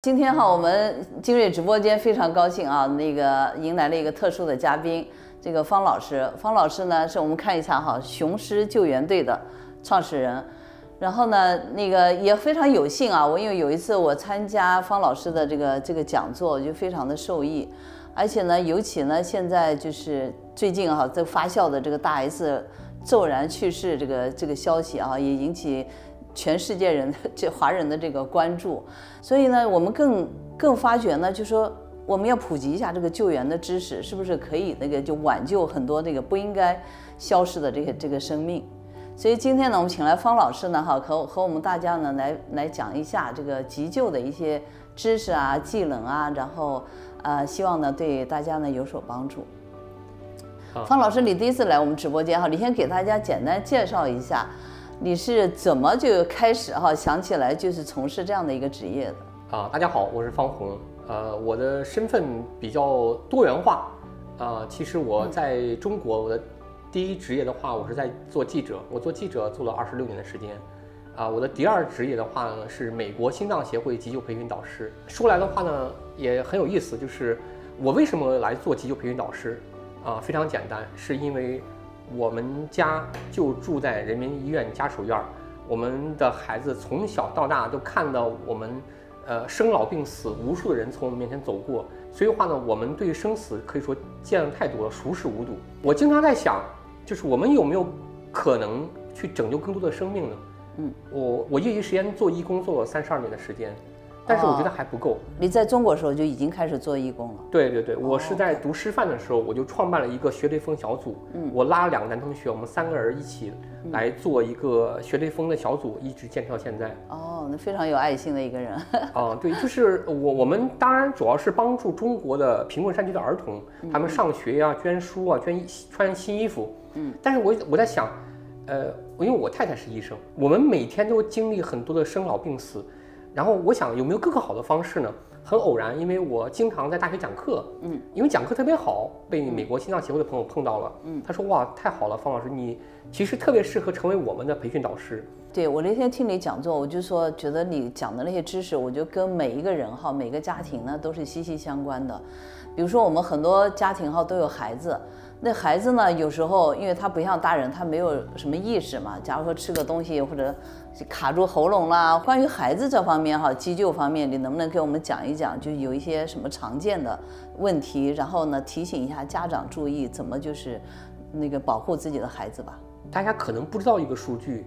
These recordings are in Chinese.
今天哈，我们精锐直播间非常高兴啊，迎来了一个特殊的嘉宾，这个方老师。方老师呢，是我们看一下哈，雄狮救援队的创始人。然后呢，也非常有幸啊，因为有一次我参加方老师的这个讲座，我就非常的受益。而且呢，尤其呢，现在就是最近哈，这发酵的这个大 S 骤然去世这个消息啊，也引起全世界人华人的这个关注，所以呢，我们更发觉呢，就说我们要普及一下这个救援的知识，是不是可以就挽救很多不应该消失的这个生命？所以今天呢，我们请来方老师呢，和我们大家呢来讲一下这个急救的一些知识啊、技能啊，然后希望呢对大家呢有所帮助。方老师，你第一次来我们直播间哈，你先给大家简单介绍一下。你是怎么就开始想起来就是从事这样的一个职业的？大家好，我是方红。我的身份比较多元化。其实我在中国，我的第一职业的话，我是在做记者。我做记者做了26年的时间。我的第二职业的话呢，是美国心脏协会急救培训导师。说来的话呢，也很有意思，就是我为什么来做急救培训导师？非常简单，是因为我们家就住在人民医院家属院，我们的孩子从小到大都看到我们，生老病死，无数的人从我们面前走过，所以的话呢，我们对生死可以说见得太多了，熟视无睹。我经常在想，就是我们有没有可能去拯救更多的生命呢？我业余时间做义工做了32年的时间。但是我觉得还不够。你在中国的时候就已经开始做义工了？对，我是在读师范的时候，我就创办了一个学雷锋小组。我拉了2个男同学，我们3个人一起来做一个学雷锋的小组，一直坚持到现在。那非常有爱心的一个人。对，就是我们当然主要是帮助中国的贫困山区的儿童，他们上学呀、捐书啊、穿新衣服。但是我在想，因为我太太是医生，我们每天都经历很多的生老病死。然后我想有没有更好的方式呢？很偶然，因为我经常在大学讲课，因为讲课特别好，被美国心脏协会的朋友碰到了，他说哇太好了，方老师你其实特别适合成为我们的培训导师。对，我那天听你讲座，我就说觉得你讲的那些知识，我就跟每一个人每个家庭呢都是息息相关的。比如说我们很多家庭都有孩子。那孩子呢，有时候因为他不像大人，他没有什么意识嘛。假如说吃个东西或者卡住喉咙啦，关于孩子这方面急救方面，你能不能给我们讲一讲？就有一些什么常见的问题，然后呢提醒一下家长注意怎么就是保护自己的孩子吧。大家可能不知道一个数据，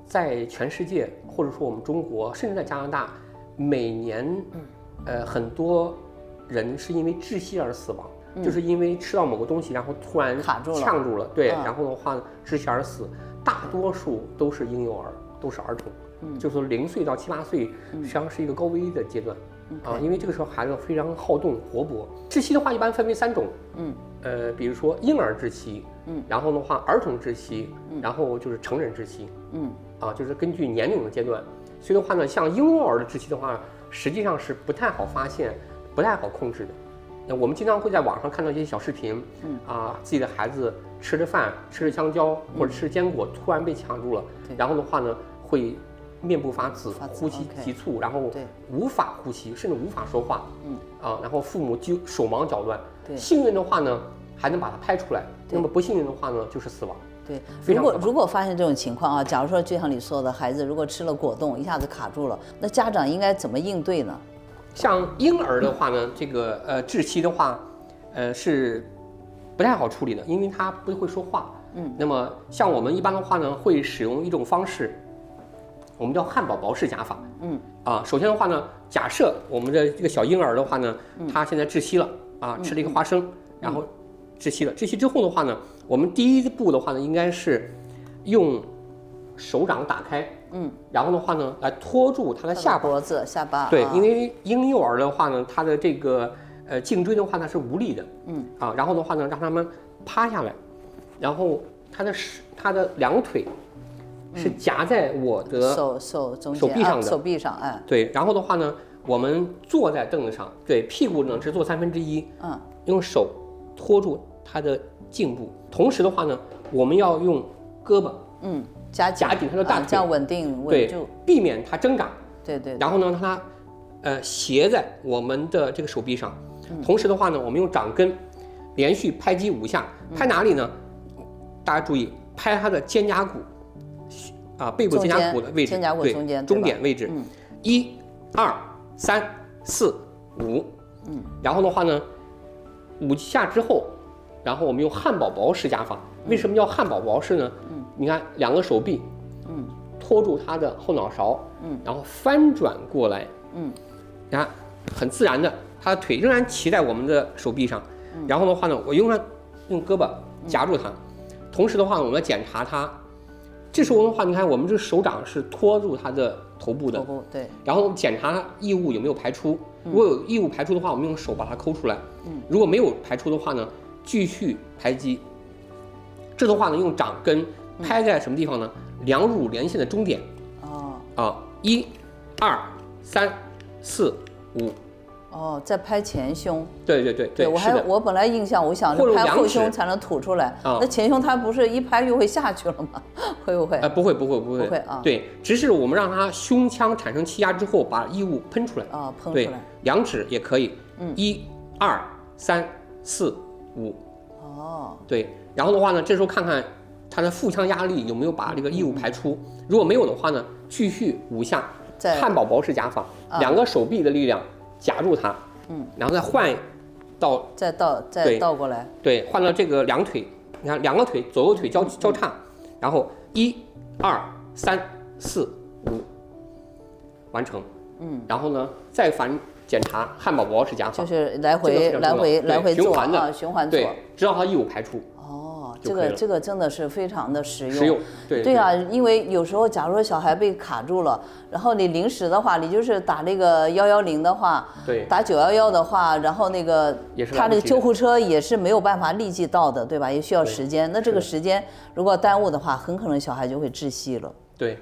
在全世界或者说我们中国，甚至在加拿大，每年很多人是因为窒息而死亡。就是因为吃到某个东西，然后突然呛住了，对，然后的话窒息而死，大多数都是婴幼儿，都是儿童，就是说0岁到7、8岁，实际上是一个高危的阶段，因为这个时候孩子非常好动活泼。窒息的话一般分为3种，比如说婴儿窒息，然后的话儿童窒息，然后就是成人窒息，就是根据年龄的阶段。所以的话呢，像婴幼儿的窒息的话，实际上是不太好发现，不太好控制的。我们经常会在网上看到一些小视频，自己的孩子吃着饭，吃着香蕉或者吃坚果，突然被抢住了，然后的话呢，会面部发紫，呼吸急促，然后无法呼吸，甚至无法说话，然后父母就手忙脚乱。幸运的话呢，还能把它拍出来；那么不幸运的话呢，就是死亡。对，如果发现这种情况假如说就像你说的，孩子如果吃了果冻一下子卡住了，那家长应该怎么应对呢？像婴儿的话呢，这个窒息的话，是不太好处理的，因为他不会说话。那么像我们一般的话呢，会使用一种方式，我们叫汉堡包式假法。首先的话呢，假设我们的这个小婴儿的话呢，他现在窒息了吃了一个花生，然后窒息了。窒息之后的话呢，我们第一步的话呢，应该是用手掌打开。然后的话呢，来托住他的下巴、脖子、下巴。对，因为婴幼儿的话呢，他的这个颈椎的话呢是无力的。然后的话呢，让他们趴下来，然后他的2腿是夹在我的手臂上的，手臂上，对，然后的话呢，我们坐在凳子上，对，屁股呢只坐1/3，用手托住他的颈部，同时的话呢，我们要用胳膊，夹紧他的大腿，这样稳住，避免他挣扎。对。然后呢，让他斜在我们的这个手臂上，同时的话呢，我们用掌根连续拍击5下，拍哪里呢？大家注意，拍它的肩胛骨，背部肩胛骨的位置，肩胛骨中间，中点位置。1、2、3、4、5。然后的话呢，5下之后，然后我们用汉堡包式夹法。为什么叫汉堡包式呢？你看2个手臂，托住它的后脑勺，然后翻转过来，你看很自然的，它的腿仍然骑在我们的手臂上。然后的话呢，我用胳膊夹住它，同时的话，我们要检查它。这时候的话，你看我们这手掌是托住它的头部的，对。然后我们检查异物有没有排出，如果有异物排出的话，我们用手把它抠出来。如果没有排出的话呢，继续排击。这的话呢，用掌根拍在什么地方呢？两乳连线的中点。1、2、3、4、5。在拍前胸。对，我本来印象，我想是拍后胸才能吐出来。那前胸它不是一拍就会下去了吗？会不会？不会啊。对，只是我们让它胸腔产生气压之后，把异物喷出来。喷出来。2指也可以。1、2、3、4、5。对，然后的话呢，这时候看看它的腹腔压力有没有把这个异物排出。如果没有的话呢，继续5下汉堡包式夹法，2个手臂的力量。夹住它，然后再换再倒过来，对，换到这个2腿，你看2个腿左右腿交叉，然后1、2、3、4、5，完成，然后呢再检查汉堡包式夹法，就是来回循环的循环做，对，直到它异物排出。这个真的是非常的实用。对啊，因为有时候假如说小孩被卡住了，然后你临时的话，你就是打那个110的话，对，打911的话，然后那个他这个救护车也是没有办法立即到的，对吧？也需要时间。那这个时间如果耽误的话，很可能小孩就会窒息了。对，